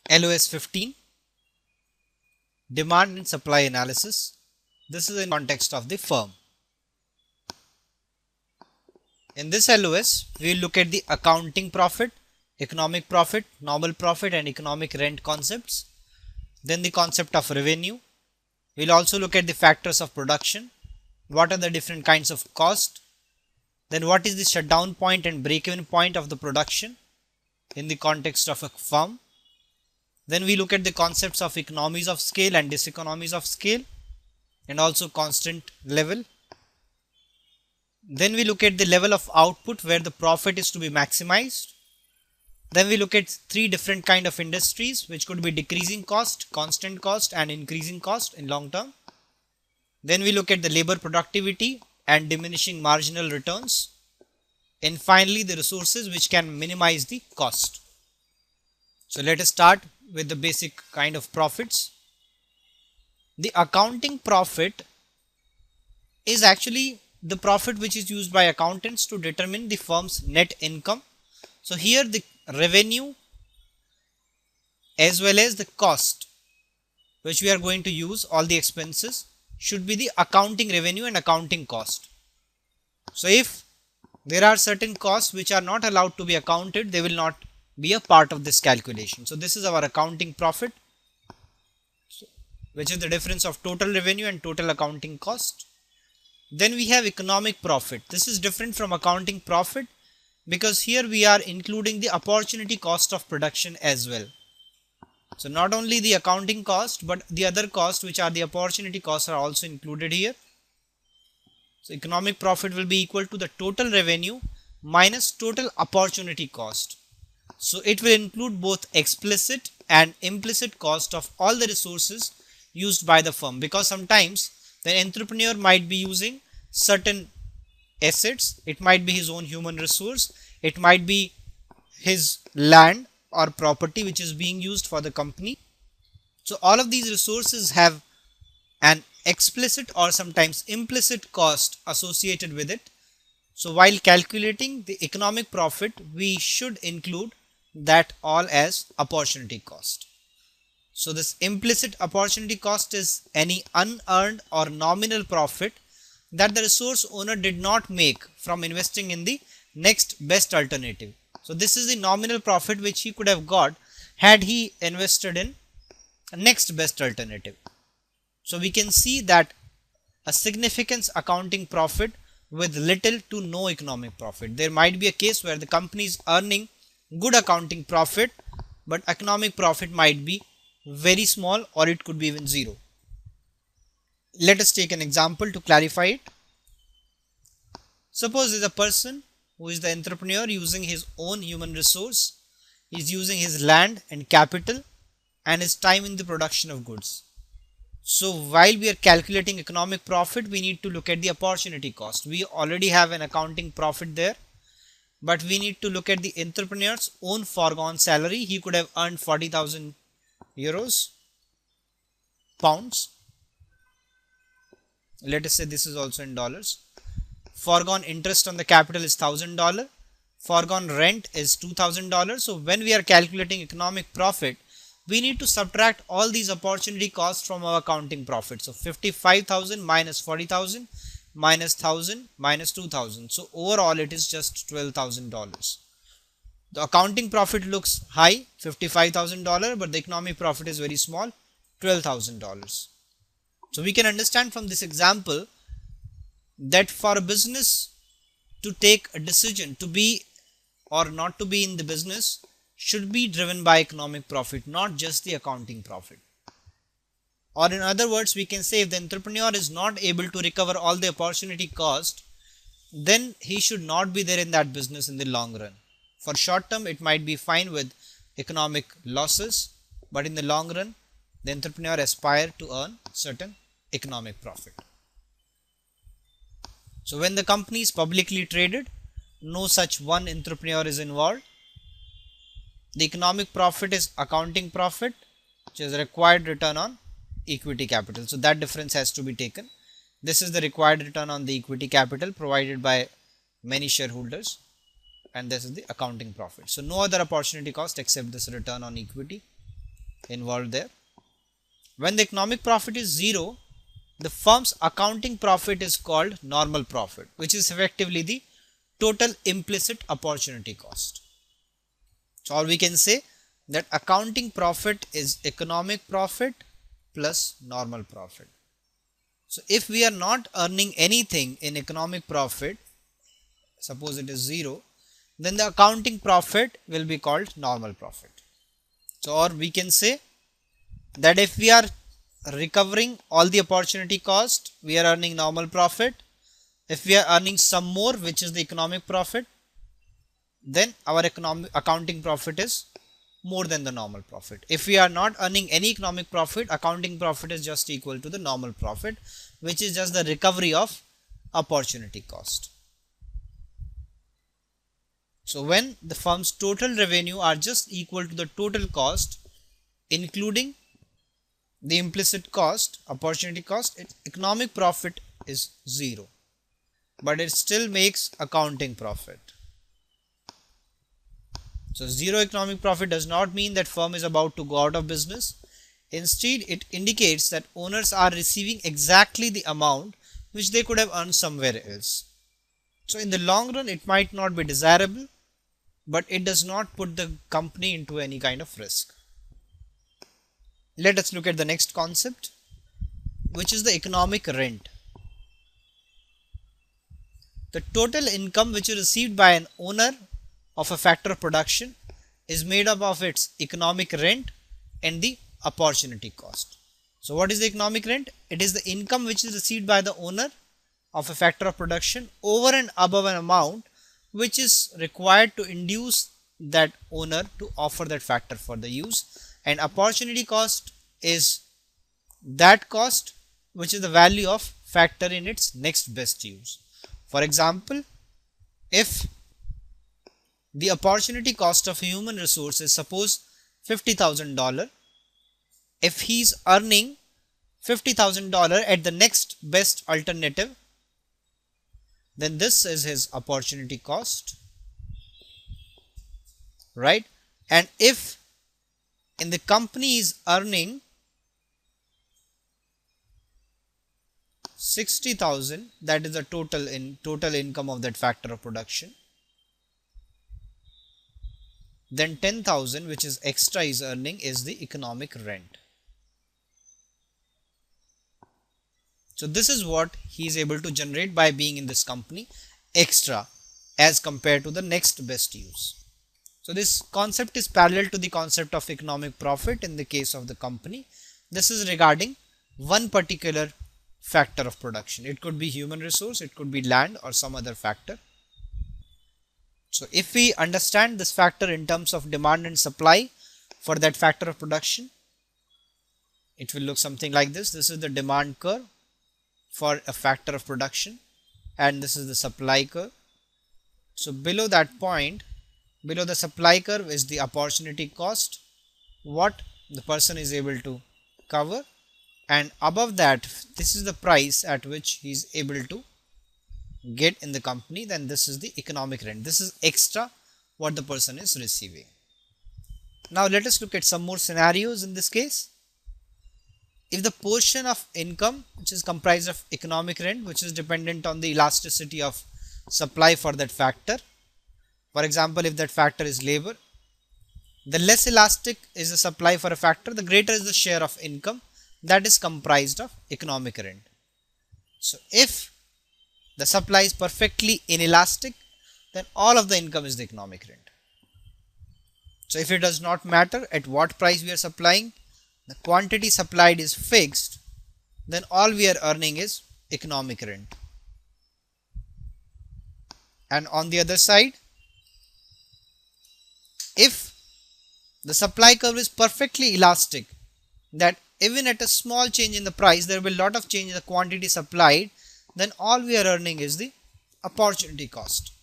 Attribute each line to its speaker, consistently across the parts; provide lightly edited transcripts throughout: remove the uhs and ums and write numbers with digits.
Speaker 1: LOS 15, demand and supply analysis. This is in context of the firm. In this LOS, we will look at the accounting profit, economic profit, normal profit and economic rent concepts. Then the concept of revenue. We will also look at the factors of production. What are the different kinds of cost? Then what is the shutdown point and break-even point of the production in the context of a firm? Then we look at the concepts of economies of scale and diseconomies of scale and also constant level. Then we look at the level of output where the profit is to be maximized. Then we look at three different kind of industries which could be decreasing cost, constant cost and increasing cost in long term. Then we look at the labor productivity and diminishing marginal returns. And finally the resources which can minimize the cost. So let us start with the basic kind of profits. The accounting profit is actually the profit which is used by accountants to determine the firm's net income. So here the revenue as well as the cost which we are going to use, all the expenses should be the accounting revenue and accounting cost. So if there are certain costs which are not allowed to be accounted, they will not be a part of this calculation. So this is our accounting profit, which is the difference of total revenue and total accounting cost. Then we have economic profit. This is different from accounting profit because here we are including the opportunity cost of production as well. So not only the accounting cost but the other cost which are the opportunity costs are also included here. So economic profit will be equal to the total revenue minus total opportunity cost. So it will include both explicit and implicit cost of all the resources used by the firm, because sometimes the entrepreneur might be using certain assets. It might be his own human resource, it might be his land or property which is being used for the company. So all of these resources have an explicit or sometimes implicit cost associated with it. So while calculating the economic profit, we should include that all as opportunity cost. So this implicit opportunity cost is any unearned or nominal profit that the resource owner did not make from investing in the next best alternative. So this is the nominal profit which he could have got had he invested in a next best alternative. So we can see that a significant accounting profit with little to no economic profit. There might be a case where the company is earning good accounting profit but economic profit might be very small or it could be even zero. Let us take an example to clarify it. Suppose there is a person who is the entrepreneur using his own human resource, he is using his land and capital and his time in the production of goods. So while we are calculating economic profit, we need to look at the opportunity cost. We already have an accounting profit there, but we need to look at the entrepreneur's own foregone salary. He could have earned 40,000 euros, pounds. Let us say this is also in dollars. Foregone interest on the capital is $1,000. Foregone rent is $2,000. So when we are calculating economic profit, we need to subtract all these opportunity costs from our accounting profit. So 55,000 minus 40,000 minus 1,000 minus 2,000. So overall it is just $12,000. The accounting profit looks high, $55,000, but the economic profit is very small, $12,000. So we can understand from this example that for a business to take a decision to be or not to be in the business should be driven by economic profit, not just the accounting profit. Or in other words, we can say if the entrepreneur is not able to recover all the opportunity cost, then he should not be there in that business in the long run. For short term, it might be fine with economic losses, but in the long run, the entrepreneur aspires to earn certain economic profit. So when the company is publicly traded, no such one entrepreneur is involved. The economic profit is accounting profit, which is required return on equity capital. So that difference has to be taken. This is the required return on the equity capital provided by many shareholders, and this is the accounting profit. So no other opportunity cost except this return on equity. involved there. When the economic profit is 0, the firm's accounting profit is called normal profit, which is effectively the total implicit opportunity cost. So, or we can say that accounting profit is economic profit plus normal profit. So, if we are not earning anything in economic profit, suppose it is 0, then the accounting profit will be called normal profit. So, or we can say that if we are recovering all the opportunity cost, we are earning normal profit. If we are earning some more, which is the economic profit, then our accounting profit is more than the normal profit. If we are not earning any economic profit, accounting profit is just equal to the normal profit, which is just the recovery of opportunity cost. So when the firm's total revenue are just equal to the total cost, including the implicit cost, opportunity cost, its economic profit is 0, but it still makes accounting profit. So 0 economic profit does not mean that firm is about to go out of business. Instead, it indicates that owners are receiving exactly the amount which they could have earned somewhere else. So in the long run, it might not be desirable, but it does not put the company into any kind of risk. Let us look at the next concept, which is the economic rent. The total income which is received by an owner of a factor of production is made up of its economic rent and the opportunity cost. So what is the economic rent? It is the income which is received by the owner of a factor of production over and above an amount which is required to induce that owner to offer that factor for the use, and opportunity cost is that cost which is the value of factor in its next best use. For example, if the opportunity cost of a human resource is suppose $50,000, if he is earning $50,000 at the next best alternative, then this is his opportunity cost, right? And if in the company is earning 60,000, that is the total income of that factor of production, then 10,000 which is extra is earning is the economic rent. So this is what he is able to generate by being in this company extra as compared to the next best use. So this concept is parallel to the concept of economic profit in the case of the company. This is regarding one particular factor of production. It could be human resource, it could be land or some other factor. So if we understand this factor in terms of demand and supply for that factor of production, it will look something like this. This is the demand curve for a factor of production and this is the supply curve. So below that point, below the supply curve is the opportunity cost, what the person is able to cover, and above that this is the price at which he is able to get in the company. Then this is the economic rent. This is extra what the person is receiving. Now let us look at some more scenarios in this case. If the portion of income which is comprised of economic rent, which is dependent on the elasticity of supply for that factor, for example, if that factor is labor, the less elastic is the supply for a factor, the greater is the share of income that is comprised of economic rent. So if the supply is perfectly inelastic, then all of the income is the economic rent. So if it does not matter at what price we are supplying, the quantity supplied is fixed, then all we are earning is economic rent. And on the other side, if the supply curve is perfectly elastic, that even at a small change in the price there will be a lot of change in the quantity supplied, then all we are earning is the opportunity cost.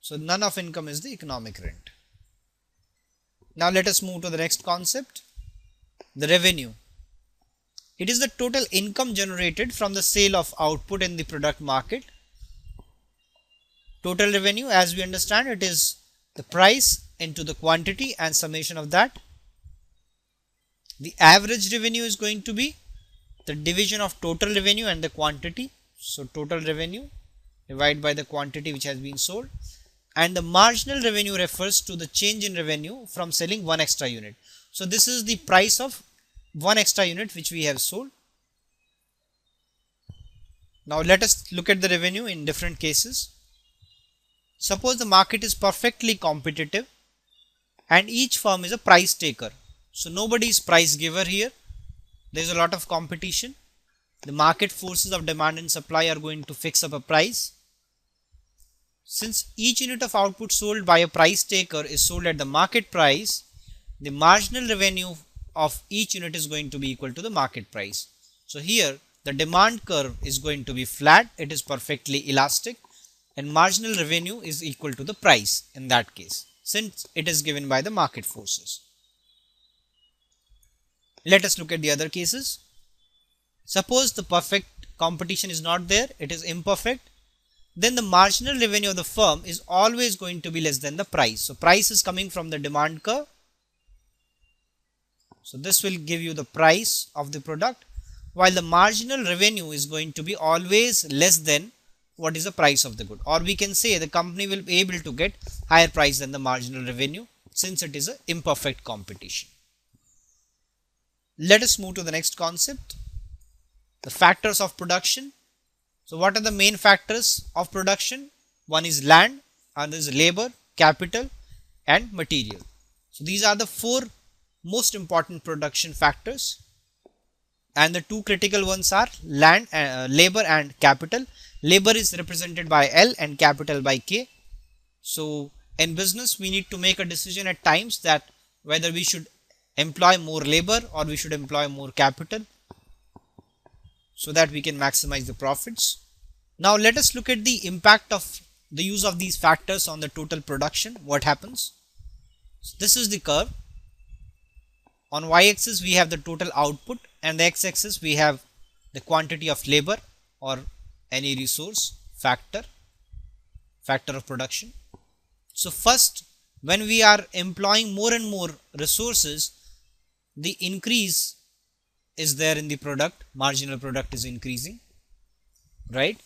Speaker 1: So none of income is the economic rent. Now let us move to the next concept, the revenue. It is the total income generated from the sale of output in the product market. Total revenue, as we understand, it is the price into the quantity and summation of that. The average revenue is going to be the division of total revenue and the quantity. So total revenue divided by the quantity which has been sold, and the marginal revenue refers to the change in revenue from selling one extra unit. So this is the price of one extra unit which we have sold. Now let us look at the revenue in different cases. Suppose the market is perfectly competitive and each firm is a price taker. So nobody is price giver here. There is a lot of competition. The market forces of demand and supply are going to fix up a price. Since each unit of output sold by a price taker is sold at the market price, the marginal revenue of each unit is going to be equal to the market price. So here the demand curve is going to be flat, it is perfectly elastic, and marginal revenue is equal to the price in that case, since it is given by the market forces. Let us look at the other cases. Suppose the perfect competition is not there, it is imperfect, then the marginal revenue of the firm is always going to be less than the price. So price is coming from the demand curve. So this will give you the price of the product, while the marginal revenue is going to be always less than what is the price of the good, or we can say the company will be able to get higher price than the marginal revenue since it is an imperfect competition. Let us move to the next concept, the factors of production. So what are the main factors of production? One is land, another is labor, capital and material. So these are the four most important production factors, and the two critical ones are land, labor and capital. Labor is represented by L and capital by K. So in business we need to make a decision at times that whether we should employ more labor or we should employ more capital so that we can maximize the profits. Now let us look at the impact of the use of these factors on the total production. What happens? So this is the curve. On y-axis we have the total output, and the x-axis we have the quantity of labor or any resource factor of production. So first, when we are employing more and more resources, the increase is there in the product, marginal product is increasing, right?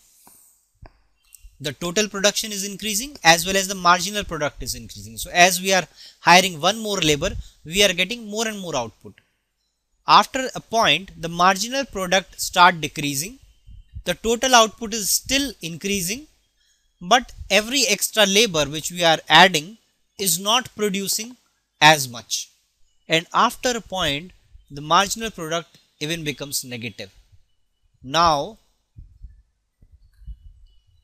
Speaker 1: The total production is increasing as well as the marginal product is increasing. So as we are hiring one more labor, we are getting more and more output. After a point, the marginal product start decreasing. The total output is still increasing, but every extra labor which we are adding is not producing as much. And after a point, the marginal product even becomes negative. Now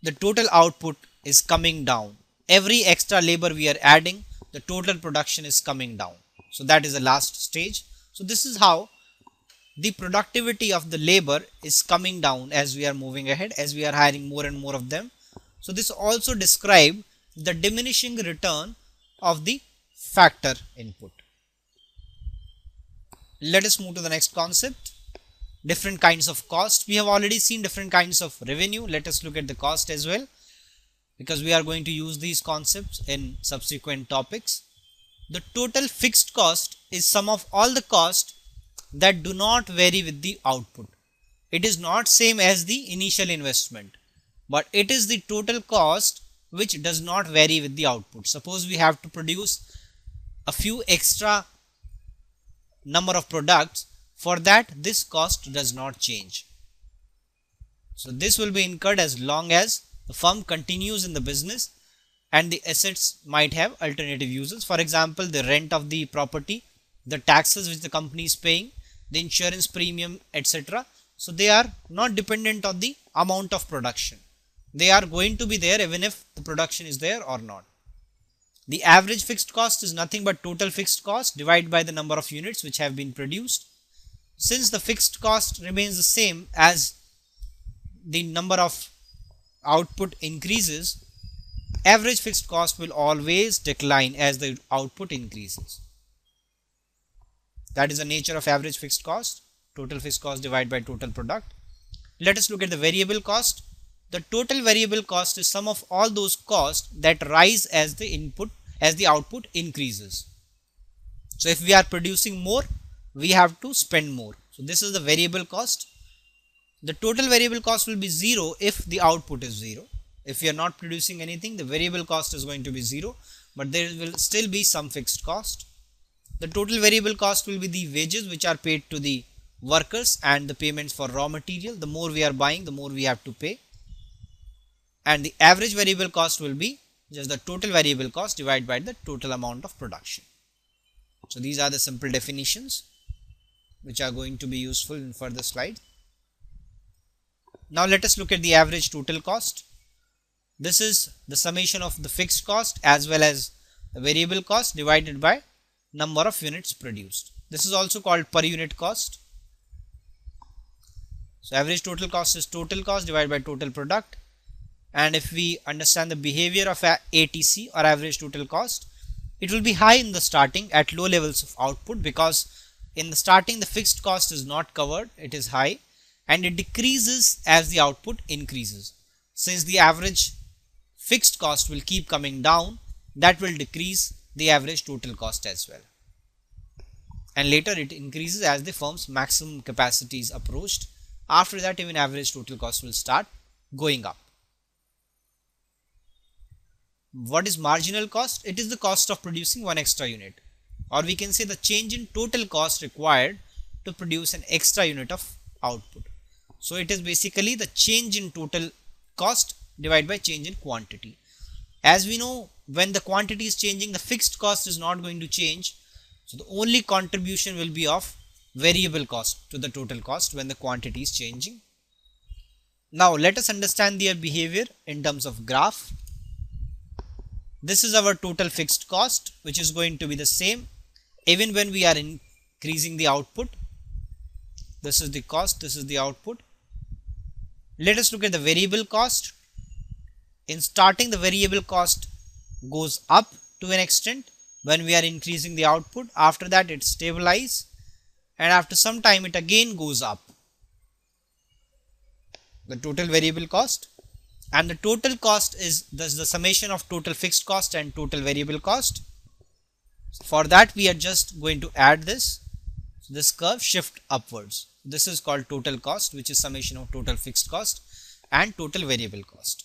Speaker 1: the total output is coming down. Every extra labor we are adding, the total production is coming down. So that is the last stage. So this is how the productivity of the labor is coming down as we are moving ahead, as we are hiring more and more of them. So this also describes the diminishing return of the factor input. Let us move to the next concept, different kinds of cost. We have already seen different kinds of revenue. Let us look at the cost as well, because we are going to use these concepts in subsequent topics. The total fixed cost is sum of all the costs that do not vary with the output. It is not same as the initial investment, but it is the total cost which does not vary with the output. Suppose we have to produce a few extra number of products, for that this cost does not change. So this will be incurred as long as the firm continues in the business and the assets might have alternative uses. For example, the rent of the property, the taxes which the company is paying, the insurance premium, etc. So they are not dependent on the amount of production. They are going to be there even if the production is there or not. The average fixed cost is nothing but total fixed cost divided by the number of units which have been produced. Since the fixed cost remains the same as the number of output increases, average fixed cost will always decline as the output increases. That is the nature of average fixed cost, total fixed cost divided by total product. Let us look at the variable cost. The total variable cost is sum of all those costs that rise as the output increases. So if we are producing more, we have to spend more. So this is the variable cost. The total variable cost will be 0 if the output is 0. If you are not producing anything, the variable cost is going to be 0, but there will still be some fixed cost. The total variable cost will be the wages which are paid to the workers and the payments for raw material. The more we are buying, the more we have to pay. And the average variable cost will be just the total variable cost divided by the total amount of production. So these are the simple definitions which are going to be useful in further slides. Now let us look at the average total cost. This is the summation of the fixed cost as well as the variable cost divided by number of units produced. This is also called per unit cost. So average total cost is total cost divided by total product. And if we understand the behavior of ATC or average total cost, it will be high in the starting at low levels of output, because in the starting the fixed cost is not covered, it is high, and it decreases as the output increases. Since the average fixed cost will keep coming down, that will decrease the average total cost as well. And later it increases as the firm's maximum capacity is approached. After that, even average total cost will start going up. What is marginal cost? It is the cost of producing one extra unit, or we can say the change in total cost required to produce an extra unit of output. So it is basically the change in total cost divided by change in quantity. As we know, when the quantity is changing, the fixed cost is not going to change. So the only contribution will be of variable cost to the total cost when the quantity is changing. Now let us understand their behavior in terms of graph. This is our total fixed cost, which is going to be the same even when we are increasing the output. This is the cost, this is the output. Let us look at the variable cost. In starting, the variable cost goes up to an extent when we are increasing the output. After that, it stabilizes, and after some time it again goes up, the total variable cost. And the total cost is thus the summation of total fixed cost and total variable cost. For that, we are just going to add this curve, shift upwards. This is called total cost, which is summation of total fixed cost and total variable cost.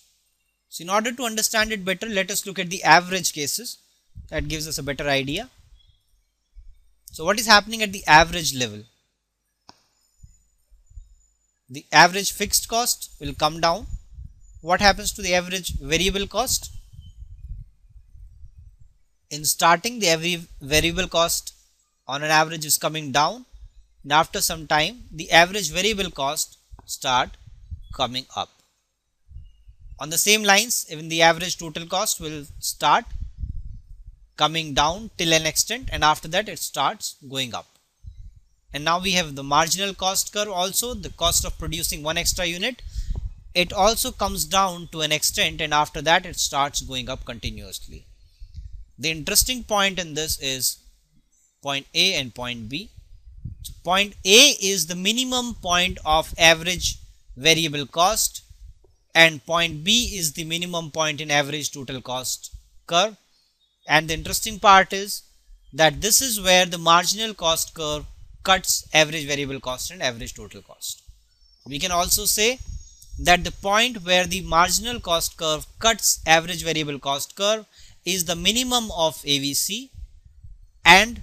Speaker 1: So in order to understand it better, let us look at the average cases. That gives us a better idea. So what is happening at the average level? The average fixed cost will come down. What happens to the average variable cost? In starting, the variable cost on an average is coming down, and after some time the average variable cost start coming up. On the same lines, even the average total cost will start coming down till an extent, and after that it starts going up. And now we have the marginal cost curve also, the cost of producing one extra unit. It also comes down to an extent, and after that it starts going up continuously. The interesting point in this is point A and point B. So point A is the minimum point of average variable cost, and point B is the minimum point in average total cost curve. And the interesting part is that this is where the marginal cost curve cuts average variable cost and average total cost. We can also say that the point where the marginal cost curve cuts average variable cost curve is the minimum of AVC, and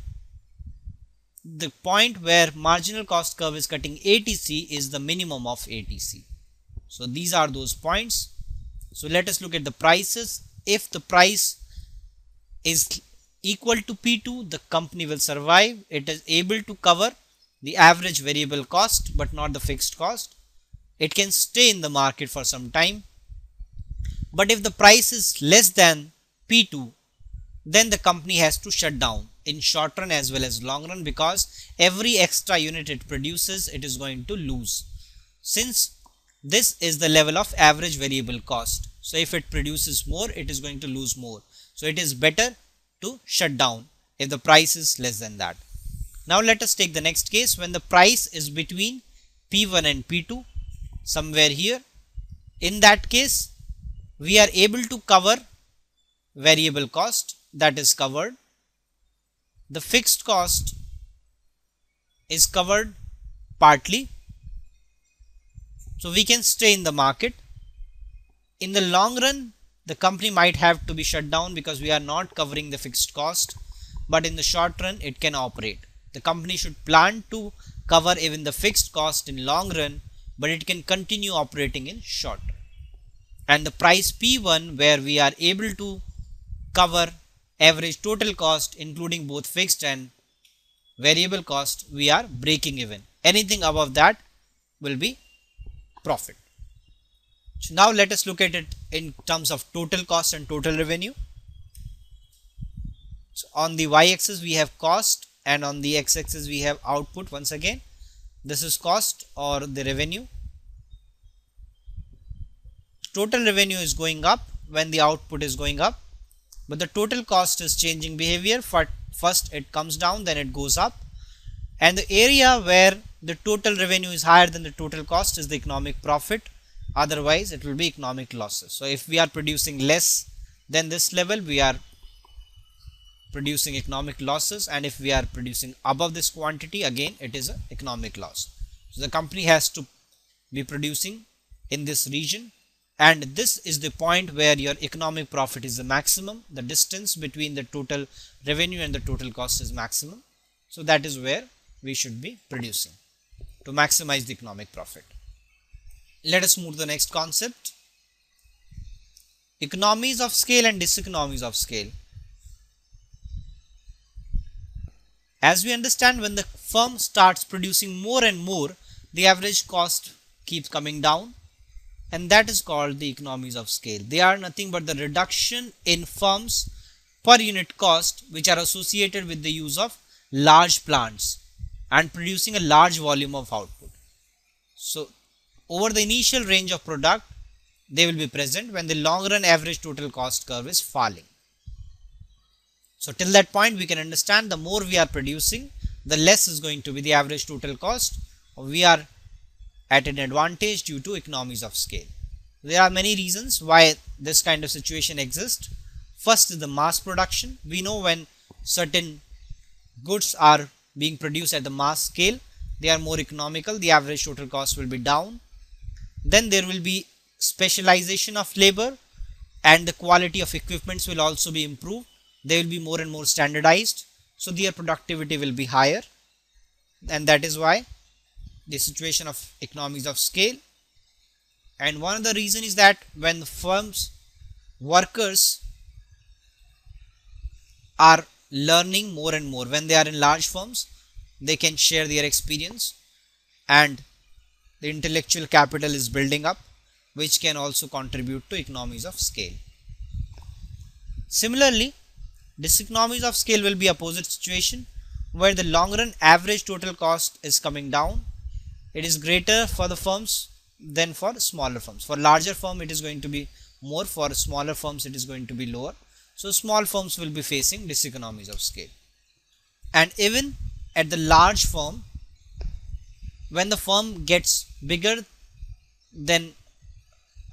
Speaker 1: the point where marginal cost curve is cutting ATC is the minimum of ATC. So these are those points. So let us look at the prices. If the price is equal to P2, the company will survive. It is able to cover the average variable cost but not the fixed cost. It can stay in the market for some time. But if the price is less than P2, then the company has to shut down in short run as well as long run, because every extra unit it produces, it is going to lose, since this is the level of average variable cost. So if it produces more, it is going to lose more. So it is better to shut down if the price is less than that. Now let us take the next case when the price is between P1 and P2, somewhere here. In that case, we are able to cover variable cost, that is covered. The fixed cost is covered partly, so we can stay in the market. In the long run, the company might have to be shut down because we are not covering the fixed cost, but in the short run it can operate. The company should plan to cover even the fixed cost in long run, but it can continue operating in short run. And the price P1, where we are able to cover average total cost including both fixed and variable cost, we are breaking even. Anything above that will be profit. So now let us look at it in terms of total cost and total revenue. So on the y-axis we have cost, and on the x-axis we have output. Once again, this is cost or the revenue. Total revenue is going up when the output is going up, but the total cost is changing behavior. First it comes down, then it goes up, and the area where the total revenue is higher than the total cost is the economic profit. Otherwise it will be economic losses. So if we are producing less than this level, we are producing economic losses, and if we are producing above this quantity, again it is an economic loss. So the company has to be producing in this region, and this is the point where your economic profit is the maximum. The distance between the total revenue and the total cost is maximum. So that is where we should be producing to maximize the economic profit. Let us move to the next concept, economies of scale and diseconomies of scale. As we understand, when the firm starts producing more and more, the average cost keeps coming down, and that is called the economies of scale. They are nothing but the reduction in firms per unit cost which are associated with the use of large plants and producing a large volume of output. So over the initial range of product, they will be present when the long run average total cost curve is falling. So till that point we can understand, the more we are producing, the less is going to be the average total cost. We are at an advantage due to economies of scale. There are many reasons why this kind of situation exists. First is the mass production. We know when certain goods are being produced at the mass scale, they are more economical, the average total cost will be down. Then there will be specialization of labor, and the quality of equipments will also be improved. They will be more and more standardized, so their productivity will be higher, and that is why the situation of economies of scale. And one of the reason is that when the firms workers are learning more and more, when they are in large firms, they can share their experience, and the intellectual capital is building up, which can also contribute to economies of scale. Similarly, diseconomies of scale will be opposite situation, where the long run average total cost is coming down. It is greater for the firms than for smaller firms. For larger firm it is going to be more, for smaller firms it is going to be lower. So small firms will be facing diseconomies of scale. And even at the large firm, when the firm gets bigger than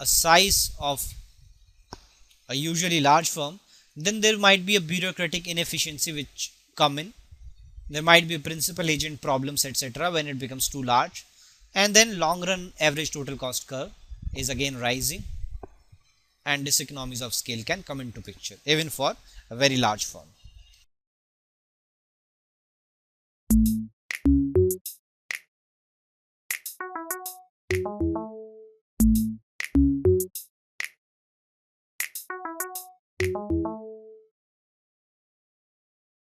Speaker 1: a size of a usually large firm, then there might be a bureaucratic inefficiency which come in. There might be principal agent problems, etc. when it becomes too large, and then long run average total cost curve is again rising, and diseconomies of scale can come into picture even for a very large firm.